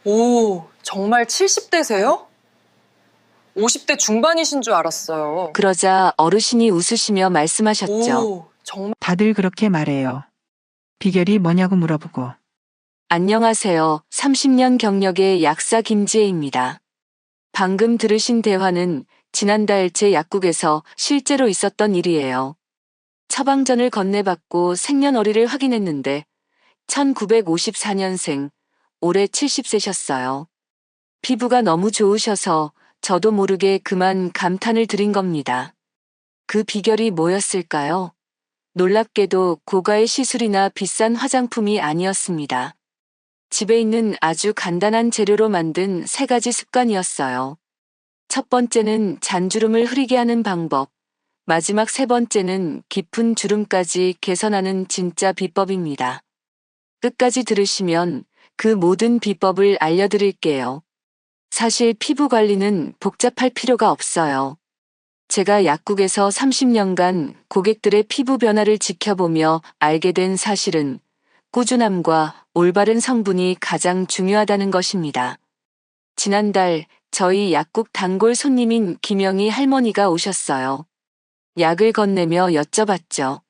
오, 정말 70대세요? 50대 중반이신 줄 알았어요. 그러자 어르신이 웃으시며 말씀하셨죠. 오, 정말. 다들 그렇게 말해요. 비결이 뭐냐고 물어보고. 안녕하세요. 30년 경력의 약사 김지혜입니다. 방금 들으신 대화는 지난달 제 약국에서 실제로 있었던 일이에요. 처방전을 건네받고 생년월일을 확인했는데 1954년생, 올해 70세셨어요. 피부가 너무 좋으셔서 저도 모르게 그만 감탄을 드린 겁니다. 그 비결이 뭐였을까요? 놀랍게도 고가의 시술이나 비싼 화장품이 아니었습니다. 집에 있는 아주 간단한 재료로 만든 3가지 습관이었어요. 첫 번째는 잔주름을 흐리게 하는 방법, 마지막 3번째는 깊은 주름까지 개선하는 진짜 비법입니다. 끝까지 들으시면 그 모든 비법을 알려드릴게요. 사실 피부 관리는 복잡할 필요가 없어요. 제가 약국에서 30년간 고객들의 피부 변화를 지켜보며 알게 된 사실은 꾸준함과 올바른 성분이 가장 중요하다는 것입니다. 지난달 저희 약국 단골 손님인 김영희 할머니가 오셨어요. 약을 건네며 여쭤봤죠.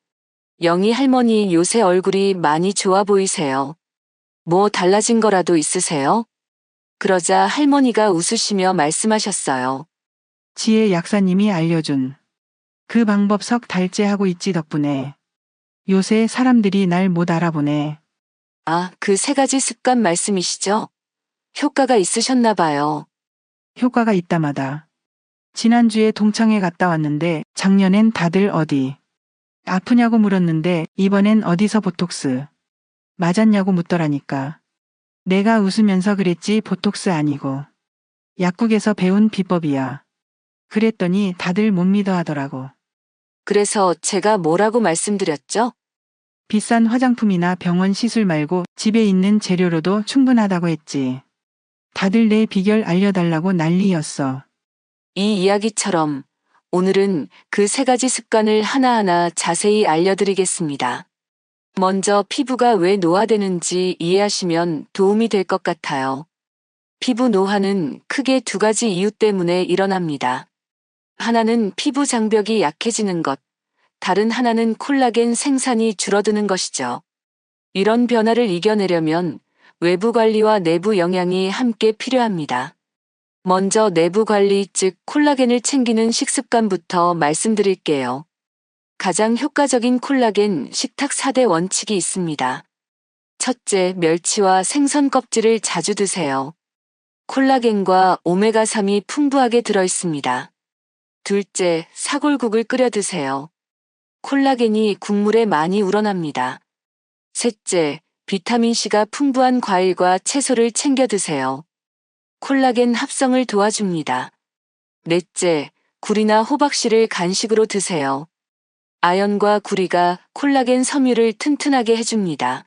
영희 할머니, 요새 얼굴이 많이 좋아 보이세요. 뭐 달라진 거라도 있으세요? 그러자 할머니가 웃으시며 말씀하셨어요. 지혜 약사님이 알려준 그 방법 석 달째 하고 있지 덕분에 요새 사람들이 날 못 알아보네. 아, 그 3가지 습관 말씀이시죠? 효과가 있으셨나 봐요. 효과가 있다마다. 지난주에 동창회 갔다 왔는데 작년엔 다들 어디 아프냐고 물었는데 이번엔 어디서 보톡스 맞았냐고 묻더라니까. 내가 웃으면서 그랬지 보톡스 아니고 약국에서 배운 비법이야. 그랬더니 다들 못 믿어 하더라고. 그래서 제가 뭐라고 말씀드렸죠? 비싼 화장품이나 병원 시술 말고 집에 있는 재료로도 충분하다고 했지. 다들 내 비결 알려달라고 난리였어. 이 이야기처럼 오늘은 그 3가지 습관을 하나하나 자세히 알려드리겠습니다. 먼저 피부가 왜 노화되는지 이해하시면 도움이 될 것 같아요. 피부 노화는 크게 2가지 이유 때문에 일어납니다. 하나는 피부 장벽이 약해지는 것, 다른 하나는 콜라겐 생산이 줄어드는 것이죠. 이런 변화를 이겨내려면 외부 관리와 내부 영양이 함께 필요합니다. 먼저 내부 관리, 즉 콜라겐을 챙기는 식습관부터 말씀드릴게요. 가장 효과적인 콜라겐 식탁 4대 원칙이 있습니다. 첫째, 멸치와 생선 껍질을 자주 드세요. 콜라겐과 오메가3이 풍부하게 들어있습니다. 둘째, 사골국을 끓여 드세요. 콜라겐이 국물에 많이 우러납니다. 셋째, 비타민C가 풍부한 과일과 채소를 챙겨 드세요. 콜라겐 합성을 도와줍니다. 넷째, 굴이나 호박씨를 간식으로 드세요. 아연과 구리가 콜라겐 섬유를 튼튼하게 해줍니다.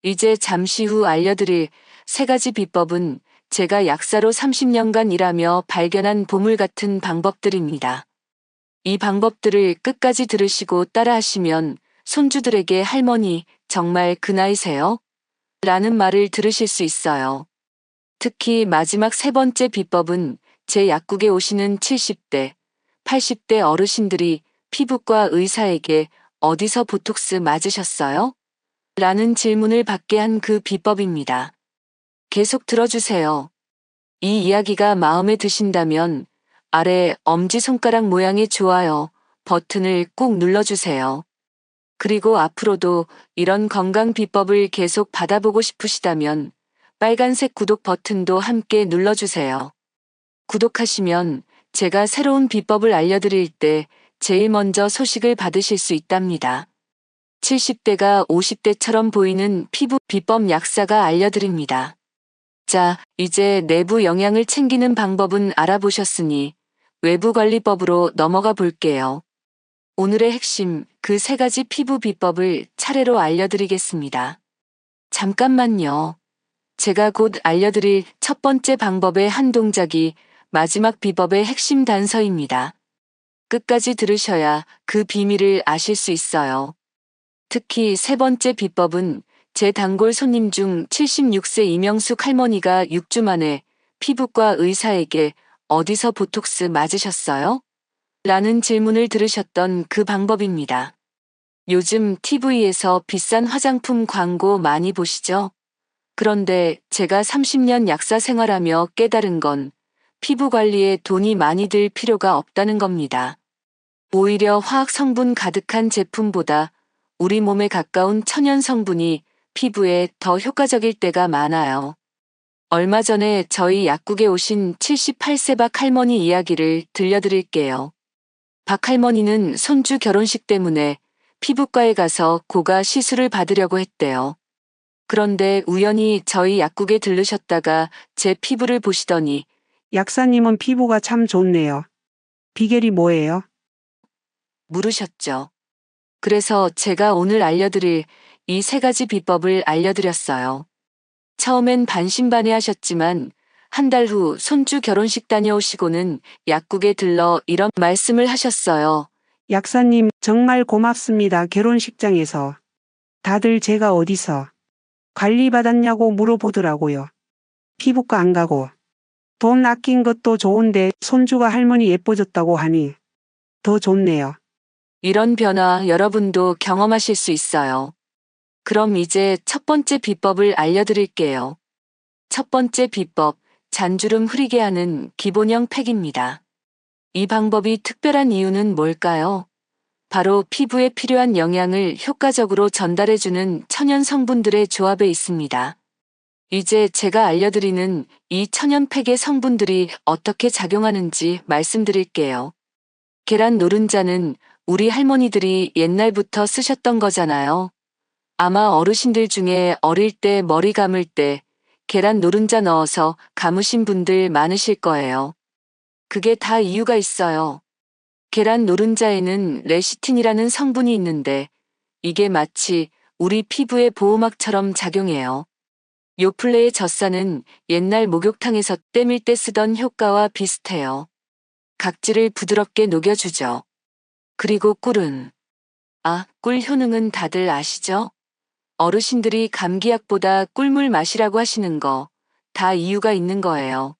이제 잠시 후 알려드릴 3가지 비법은 제가 약사로 30년간 일하며 발견한 보물 같은 방법들입니다. 이 방법들을 끝까지 들으시고 따라하시면 손주들에게 할머니, 정말 그 나이세요? 라는 말을 들으실 수 있어요. 특히 마지막 3번째 비법은 제 약국에 오시는 70대, 80대 어르신들이 피부과 의사에게 어디서 보톡스 맞으셨어요? 라는 질문을 받게 한 그 비법입니다. 계속 들어주세요. 이 이야기가 마음에 드신다면 아래 엄지손가락 모양의 좋아요 버튼을 꼭 눌러주세요. 그리고 앞으로도 이런 건강 비법을 계속 받아보고 싶으시다면 빨간색 구독 버튼도 함께 눌러주세요. 구독하시면 제가 새로운 비법을 알려드릴 때 제일 먼저 소식을 받으실 수 있답니다. 70대가 50대처럼 보이는 피부 비법 약사가 알려드립니다. 자, 이제 내부 영양을 챙기는 방법은 알아보셨으니 외부 관리법으로 넘어가 볼게요. 오늘의 핵심, 그 3가지 피부 비법을 차례로 알려드리겠습니다. 잠깐만요. 제가 곧 알려드릴 첫 번째 방법의 한 동작이 마지막 비법의 핵심 단서입니다. 끝까지 들으셔야 그 비밀을 아실 수 있어요. 특히 3번째 비법은 제 단골 손님 중 76세 이명숙 할머니가 6주 만에 피부과 의사에게 어디서 보톡스 맞으셨어요? 라는 질문을 들으셨던 그 방법입니다. 요즘 TV에서 비싼 화장품 광고 많이 보시죠? 그런데 제가 30년 약사 생활하며 깨달은 건 피부 관리에 돈이 많이 들 필요가 없다는 겁니다. 오히려 화학 성분 가득한 제품보다 우리 몸에 가까운 천연 성분이 피부에 더 효과적일 때가 많아요. 얼마 전에 저희 약국에 오신 78세 박 할머니 이야기를 들려드릴게요. 박 할머니는 손주 결혼식 때문에 피부과에 가서 고가 시술을 받으려고 했대요. 그런데 우연히 저희 약국에 들르셨다가 제 피부를 보시더니 약사님은 피부가 참 좋네요. 비결이 뭐예요? 물으셨죠. 그래서 제가 오늘 알려드릴 이 3가지 비법을 알려드렸어요. 처음엔 반신반의하셨지만 한 달 후 손주 결혼식 다녀오시고는 약국에 들러 이런 말씀을 하셨어요. 약사님, 정말 고맙습니다. 결혼식장에서. 다들 제가 어디서 관리받았냐고 물어보더라고요. 피부과 안 가고. 돈 아낀 것도 좋은데 손주가 할머니 예뻐졌다고 하니 더 좋네요. 이런 변화 여러분도 경험하실 수 있어요. 그럼 이제 첫 번째 비법을 알려드릴게요. 첫 번째 비법, 잔주름 흐리게 하는 기본형 팩입니다. 이 방법이 특별한 이유는 뭘까요? 바로 피부에 필요한 영양을 효과적으로 전달해주는 천연 성분들의 조합에 있습니다. 이제 제가 알려드리는 이 천연 팩의 성분들이 어떻게 작용하는지 말씀드릴게요. 계란 노른자는 우리 할머니들이 옛날부터 쓰셨던 거잖아요. 아마 어르신들 중에 어릴 때 머리 감을 때 계란 노른자 넣어서 감으신 분들 많으실 거예요. 그게 다 이유가 있어요. 계란 노른자에는 레시틴이라는 성분이 있는데 이게 마치 우리 피부의 보호막처럼 작용해요. 요플레의 젖산은 옛날 목욕탕에서 때밀 때 쓰던 효과와 비슷해요. 각질을 부드럽게 녹여주죠. 그리고 꿀은 꿀 효능은 다들 아시죠? 어르신들이 감기약보다 꿀물 마시라고 하시는 거 다 이유가 있는 거예요.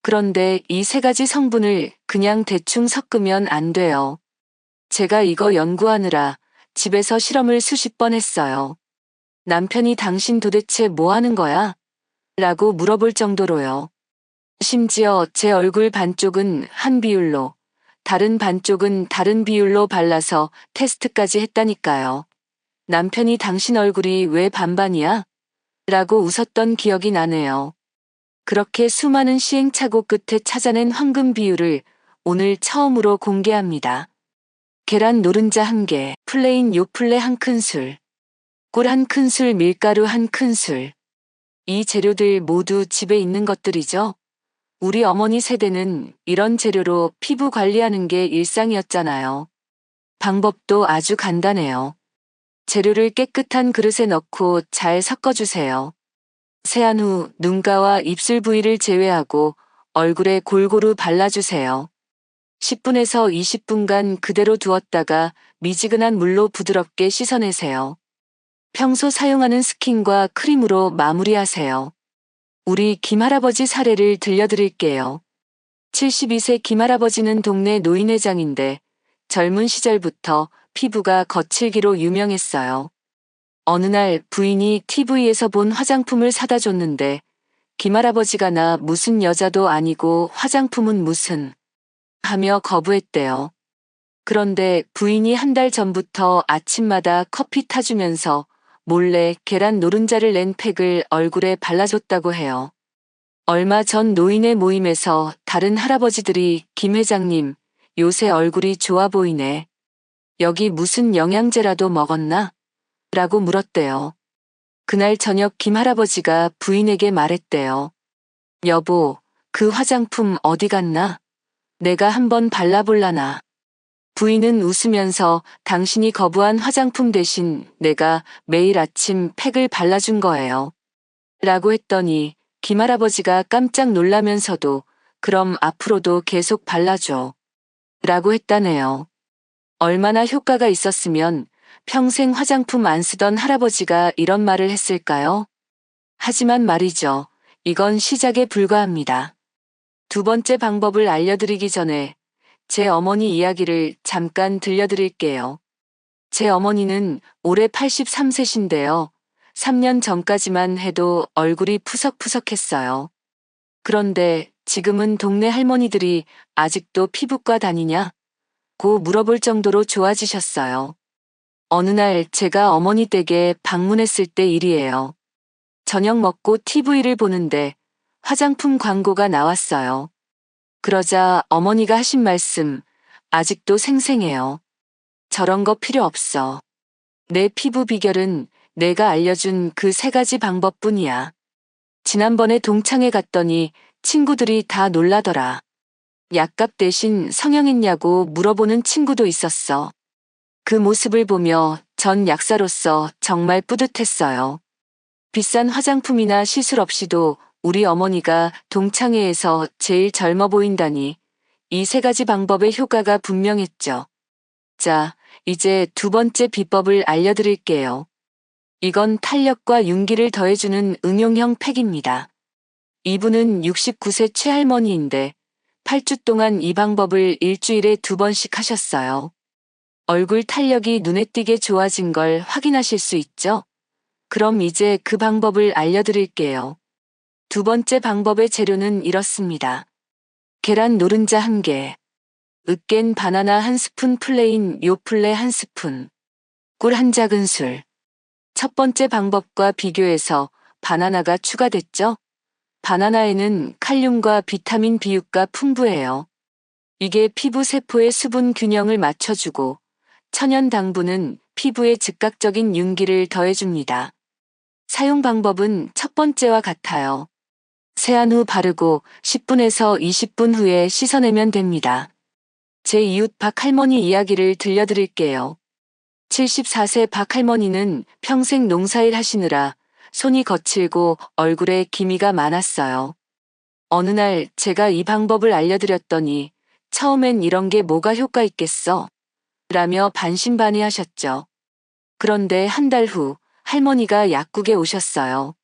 그런데 이 3가지 성분을 그냥 대충 섞으면 안 돼요. 제가 이거 연구하느라 집에서 실험을 수십 번 했어요. 남편이 당신 도대체 뭐 하는 거야? 라고 물어볼 정도로요. 심지어 제 얼굴 반쪽은 한 비율로, 다른 반쪽은 다른 비율로 발라서 테스트까지 했다니까요. 남편이 당신 얼굴이 왜 반반이야? 라고 웃었던 기억이 나네요. 그렇게 수많은 시행착오 끝에 찾아낸 황금 비율을 오늘 처음으로 공개합니다. 계란 노른자 1개, 플레인 요플레 1큰술, 꿀 1큰술, 밀가루 1큰술. 이 재료들 모두 집에 있는 것들이죠. 우리 어머니 세대는 이런 재료로 피부 관리하는 게 일상이었잖아요. 방법도 아주 간단해요. 재료를 깨끗한 그릇에 넣고 잘 섞어주세요. 세안 후 눈가와 입술 부위를 제외하고 얼굴에 골고루 발라주세요. 10분에서 20분간 그대로 두었다가 미지근한 물로 부드럽게 씻어내세요. 평소 사용하는 스킨과 크림으로 마무리하세요. 우리 김할아버지 사례를 들려드릴게요. 72세 김할아버지는 동네 노인회장인데 젊은 시절부터 피부가 거칠기로 유명했어요. 어느 날 부인이 TV에서 본 화장품을 사다 줬는데 김할아버지가 나 무슨 여자도 아니고 화장품은 무슨 하며 거부했대요. 그런데 부인이 한 달 전부터 아침마다 커피 타주면서 몰래 계란 노른자를 낸 팩을 얼굴에 발라줬다고 해요. 얼마 전 노인의 모임에서 다른 할아버지들이 김 회장님, 요새 얼굴이 좋아 보이네. 여기 무슨 영양제라도 먹었나? 라고 물었대요. 그날 저녁 김 할아버지가 부인에게 말했대요. 여보, 그 화장품 어디 갔나? 내가 한번 발라볼라나. 부인은 웃으면서 당신이 거부한 화장품 대신 내가 매일 아침 팩을 발라준 거예요. 라고 했더니 김 할아버지가 깜짝 놀라면서도 그럼 앞으로도 계속 발라줘. 라고 했다네요. 얼마나 효과가 있었으면 평생 화장품 안 쓰던 할아버지가 이런 말을 했을까요? 하지만 말이죠. 이건 시작에 불과합니다. 두 번째 방법을 알려드리기 전에 제 어머니 이야기를 잠깐 들려드릴게요. 제 어머니는 올해 83세신데요. 3년 전까지만 해도 얼굴이 푸석푸석했어요. 그런데 지금은 동네 할머니들이 아직도 피부과 다니냐? 고 물어볼 정도로 좋아지셨어요. 어느 날 제가 어머니 댁에 방문했을 때 일이에요. 저녁 먹고 TV를 보는데 화장품 광고가 나왔어요. 그러자 어머니가 하신 말씀 아직도 생생해요. 저런 거 필요 없어. 내 피부 비결은 내가 알려준 그 3가지 방법뿐이야. 지난번에 동창회 갔더니 친구들이 다 놀라더라. 약값 대신 성형했냐고 물어보는 친구도 있었어. 그 모습을 보며 전 약사로서 정말 뿌듯했어요. 비싼 화장품이나 시술 없이도 우리 어머니가 동창회에서 제일 젊어 보인다니 이 3가지 방법의 효과가 분명했죠. 자, 이제 두 번째 비법을 알려드릴게요. 이건 탄력과 윤기를 더해주는 응용형 팩입니다. 이분은 69세 최할머니인데 8주 동안 이 방법을 일주일에 2번씩 하셨어요. 얼굴 탄력이 눈에 띄게 좋아진 걸 확인하실 수 있죠? 그럼 이제 그 방법을 알려드릴게요. 두 번째 방법의 재료는 이렇습니다. 계란 노른자 1개, 으깬 바나나 1스푼 플레인 요플레 1스푼, 꿀 1작은술. 첫 번째 방법과 비교해서 바나나가 추가됐죠? 바나나에는 칼륨과 비타민 B유가 풍부해요. 이게 피부 세포의 수분 균형을 맞춰주고 천연 당분은 피부에 즉각적인 윤기를 더해줍니다. 사용 방법은 첫 번째와 같아요. 세안 후 바르고 10분에서 20분 후에 씻어내면 됩니다. 제 이웃 박 할머니 이야기를 들려드릴게요. 74세 박 할머니는 평생 농사일 하시느라 손이 거칠고 얼굴에 기미가 많았어요. 어느 날 제가 이 방법을 알려드렸더니 처음엔 이런 게 뭐가 효과 있겠어? 라며 반신반의하셨죠. 그런데 한 달 후 할머니가 약국에 오셨어요.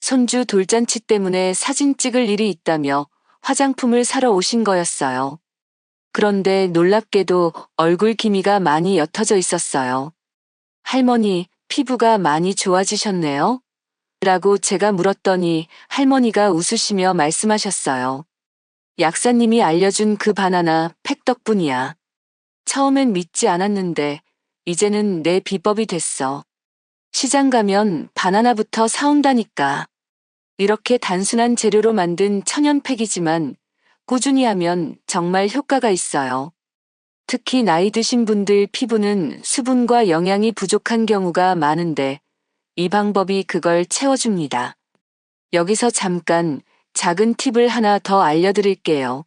손주 돌잔치 때문에 사진 찍을 일이 있다며 화장품을 사러 오신 거였어요. 그런데 놀랍게도 얼굴 기미가 많이 옅어져 있었어요. 할머니, 피부가 많이 좋아지셨네요? 라고 제가 물었더니 할머니가 웃으시며 말씀하셨어요. 약사님이 알려준 그 바나나 팩 덕분이야. 처음엔 믿지 않았는데 이제는 내 비법이 됐어. 시장 가면 바나나부터 사온다니까. 이렇게 단순한 재료로 만든 천연팩이지만 꾸준히 하면 정말 효과가 있어요. 특히 나이 드신 분들 피부는 수분과 영양이 부족한 경우가 많은데 이 방법이 그걸 채워줍니다. 여기서 잠깐 작은 팁을 하나 더 알려드릴게요.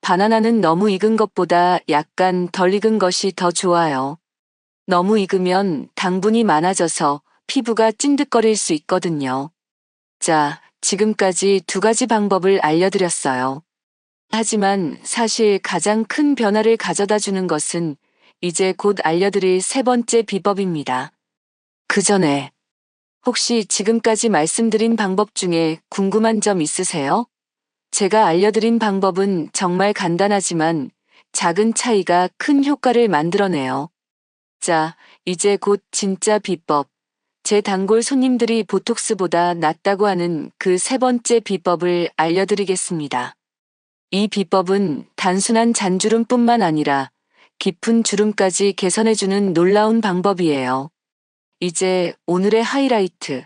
바나나는 너무 익은 것보다 약간 덜 익은 것이 더 좋아요. 너무 익으면 당분이 많아져서 피부가 찐득거릴 수 있거든요. 자, 지금까지 2가지 방법을 알려드렸어요. 하지만 사실 가장 큰 변화를 가져다 주는 것은 이제 곧 알려드릴 3번째 비법입니다. 그 전에 혹시 지금까지 말씀드린 방법 중에 궁금한 점 있으세요? 제가 알려드린 방법은 정말 간단하지만 작은 차이가 큰 효과를 만들어내요. 자, 이제 곧 진짜 비법. 제 단골 손님들이 보톡스보다 낫다고 하는 그 3번째 비법을 알려드리겠습니다. 이 비법은 단순한 잔주름뿐만 아니라 깊은 주름까지 개선해주는 놀라운 방법이에요. 이제 오늘의 하이라이트,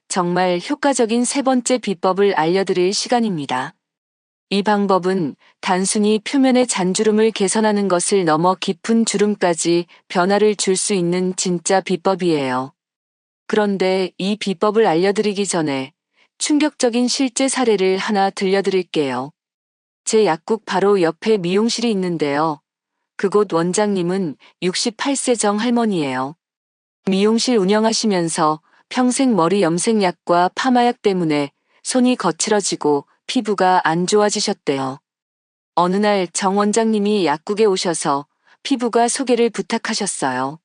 정말 효과적인 3번째 비법을 알려드릴 시간입니다. 이 방법은 단순히 표면의 잔주름을 개선하는 것을 넘어 깊은 주름까지 변화를 줄 수 있는 진짜 비법이에요. 그런데 이 비법을 알려드리기 전에 충격적인 실제 사례를 하나 들려드릴게요. 제 약국 바로 옆에 미용실이 있는데요. 그곳 원장님은 68세 정할머니예요. 미용실 운영하시면서 평생 머리 염색약과 파마약 때문에 손이 거칠어지고 피부가 안 좋아지셨대요. 어느 날 정 원장님이 약국에 오셔서 피부과 소개를 부탁하셨어요.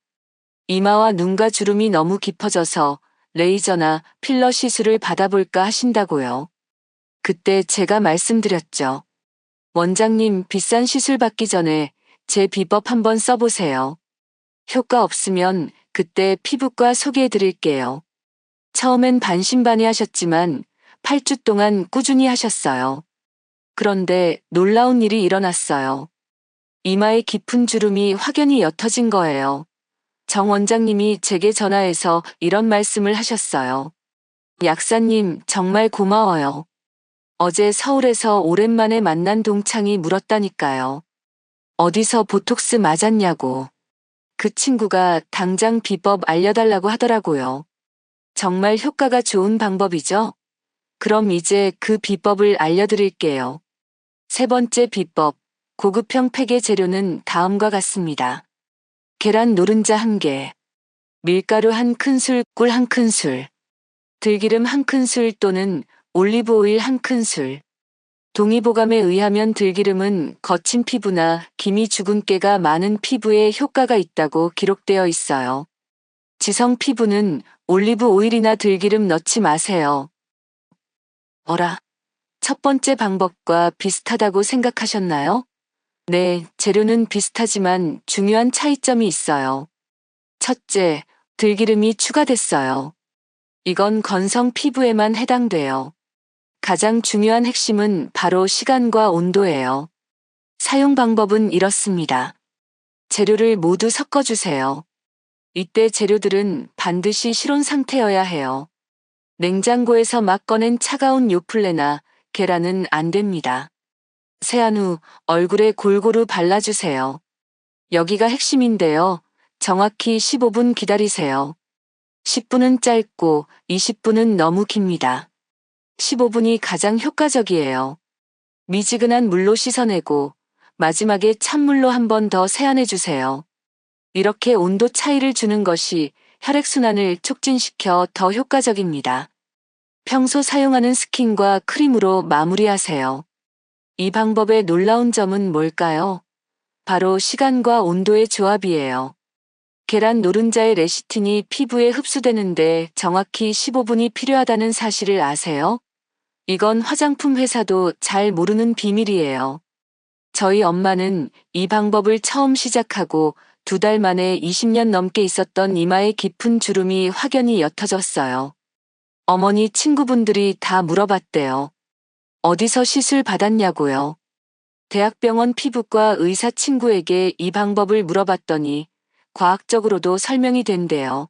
이마와 눈가 주름이 너무 깊어져서 레이저나 필러 시술을 받아볼까 하신다고요. 그때 제가 말씀드렸죠. 원장님, 비싼 시술 받기 전에 제 비법 한번 써보세요. 효과 없으면 그때 피부과 소개해드릴게요. 처음엔 반신반의하셨지만 8주 동안 꾸준히 하셨어요. 그런데 놀라운 일이 일어났어요. 이마에 깊은 주름이 확연히 옅어진 거예요. 정 원장님이 제게 전화해서 이런 말씀을 하셨어요. 약사님, 정말 고마워요. 어제 서울에서 오랜만에 만난 동창이 물었다니까요. 어디서 보톡스 맞았냐고. 그 친구가 당장 비법 알려달라고 하더라고요. 정말 효과가 좋은 방법이죠? 그럼 이제 그 비법을 알려드릴게요. 세 번째 비법, 고급형 팩의 재료는 다음과 같습니다. 계란 노른자 1개, 밀가루 1큰술, 꿀 1큰술, 들기름 1큰술 또는 올리브 오일 1큰술. 동의보감에 의하면 들기름은 거친 피부나 기미 주근깨가 많은 피부에 효과가 있다고 기록되어 있어요. 지성 피부는 올리브 오일이나 들기름 넣지 마세요. 어라? 첫 번째 방법과 비슷하다고 생각하셨나요? 네, 재료는 비슷하지만 중요한 차이점이 있어요. 첫째, 들기름이 추가됐어요. 이건 건성 피부에만 해당돼요. 가장 중요한 핵심은 바로 시간과 온도예요. 사용 방법은 이렇습니다. 재료를 모두 섞어주세요. 이때 재료들은 반드시 실온 상태여야 해요. 냉장고에서 막 꺼낸 차가운 요플레나 계란은 안 됩니다. 세안 후 얼굴에 골고루 발라주세요. 여기가 핵심인데요. 정확히 15분 기다리세요. 10분은 짧고 20분은 너무 깁니다. 15분이 가장 효과적이에요. 미지근한 물로 씻어내고 마지막에 찬물로 한 번 더 세안해주세요. 이렇게 온도 차이를 주는 것이 혈액순환을 촉진시켜 더 효과적입니다. 평소 사용하는 스킨과 크림으로 마무리하세요. 이 방법의 놀라운 점은 뭘까요? 바로 시간과 온도의 조합이에요. 계란 노른자의 레시틴이 피부에 흡수되는데 정확히 15분이 필요하다는 사실을 아세요? 이건 화장품 회사도 잘 모르는 비밀이에요. 저희 엄마는 이 방법을 처음 시작하고 2달 만에 20년 넘게 있었던 이마에 깊은 주름이 확연히 옅어졌어요. 어머니 친구분들이 다 물어봤대요. 어디서 시술 받았냐고요. 대학병원 피부과 의사 친구에게 이 방법을 물어봤더니 과학적으로도 설명이 된대요.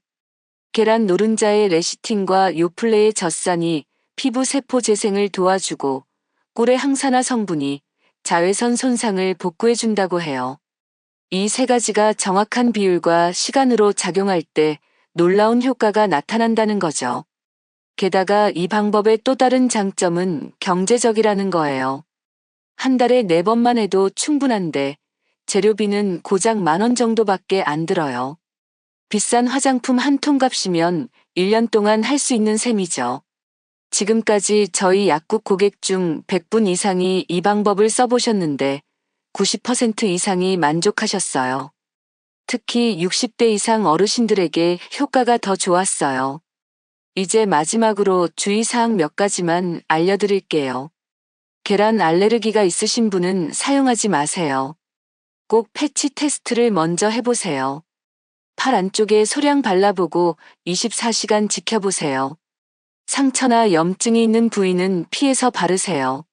계란 노른자의 레시틴과 요플레의 젖산이 피부 세포 재생을 도와주고 꿀의 항산화 성분이 자외선 손상을 복구해준다고 해요. 이 세 가지가 정확한 비율과 시간으로 작용할 때 놀라운 효과가 나타난다는 거죠. 게다가 이 방법의 또 다른 장점은 경제적이라는 거예요. 한 달에 4번만 해도 충분한데 재료비는 고작 10,000원 정도밖에 안 들어요. 비싼 화장품 한 통 값이면 1년 동안 할 수 있는 셈이죠. 지금까지 저희 약국 고객 중 100분 이상이 이 방법을 써보셨는데 90% 이상이 만족하셨어요. 특히 60대 이상 어르신들에게 효과가 더 좋았어요. 이제 마지막으로 주의사항 몇 가지만 알려드릴게요. 계란 알레르기가 있으신 분은 사용하지 마세요. 꼭 패치 테스트를 먼저 해보세요. 팔 안쪽에 소량 발라보고 24시간 지켜보세요. 상처나 염증이 있는 부위는 피해서 바르세요.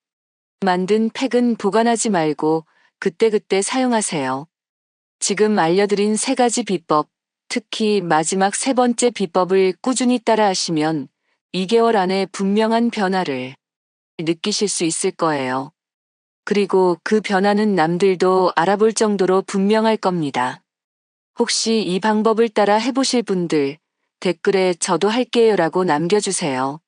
만든 팩은 보관하지 말고 그때그때 사용하세요. 지금 알려드린 3가지 비법, 특히 마지막 3번째 비법을 꾸준히 따라하시면 2개월 안에 분명한 변화를 느끼실 수 있을 거예요. 그리고 그 변화는 남들도 알아볼 정도로 분명할 겁니다. 혹시 이 방법을 따라 해보실 분들 댓글에 저도 할게요라고 남겨주세요.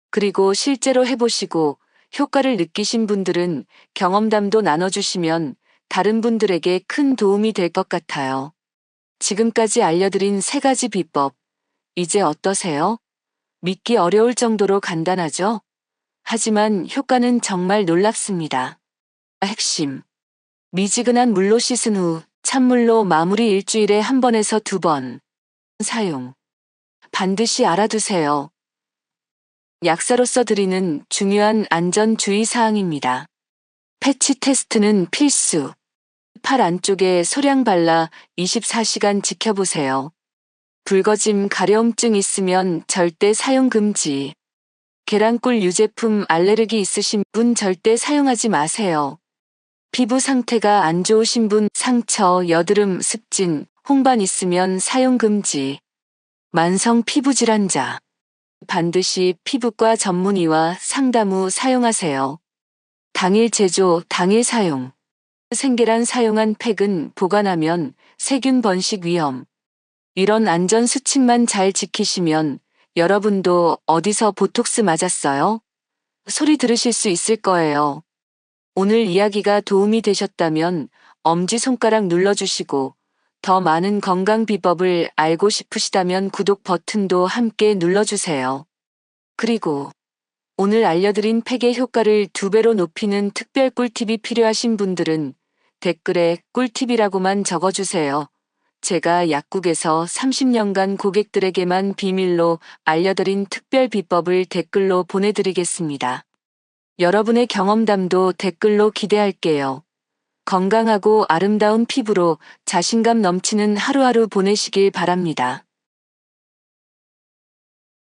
그리고 실제로 해보시고 효과를 느끼신 분들은 경험담도 나눠주시면 다른 분들에게 큰 도움이 될 것 같아요. 지금까지 알려드린 3가지 비법, 이제 어떠세요? 믿기 어려울 정도로 간단하죠? 하지만 효과는 정말 놀랍습니다. 핵심. 미지근한 물로 씻은 후 찬물로 마무리 일주일에 1번에서 2번. 사용. 반드시 알아두세요. 약사로서 드리는 중요한 안전 주의 사항입니다. 패치 테스트는 필수. 팔 안쪽에 소량 발라 24시간 지켜보세요. 붉어짐, 가려움증 있으면 절대 사용 금지. 계란꿀 유제품 알레르기 있으신 분 절대 사용하지 마세요. 피부 상태가 안 좋으신 분, 상처, 여드름, 습진, 홍반 있으면 사용 금지. 만성 피부 질환자. 반드시 피부과 전문의와 상담 후 사용하세요. 당일 제조, 당일 사용. 생계란 사용한 팩은 보관하면 세균 번식 위험. 이런 안전 수칙만 잘 지키시면 여러분도 어디서 보톡스 맞았어요? 소리 들으실 수 있을 거예요. 오늘 이야기가 도움이 되셨다면 엄지손가락 눌러주시고 더 많은 건강 비법을 알고 싶으시다면 구독 버튼도 함께 눌러주세요. 그리고 오늘 알려드린 팩의 효과를 2배로 높이는 특별 꿀팁이 필요하신 분들은 댓글에 꿀팁이라고만 적어주세요. 제가 약국에서 30년간 고객들에게만 비밀로 알려드린 특별 비법을 댓글로 보내드리겠습니다. 여러분의 경험담도 댓글로 기대할게요. 건강하고 아름다운 피부로 자신감 넘치는 하루하루 보내시길 바랍니다.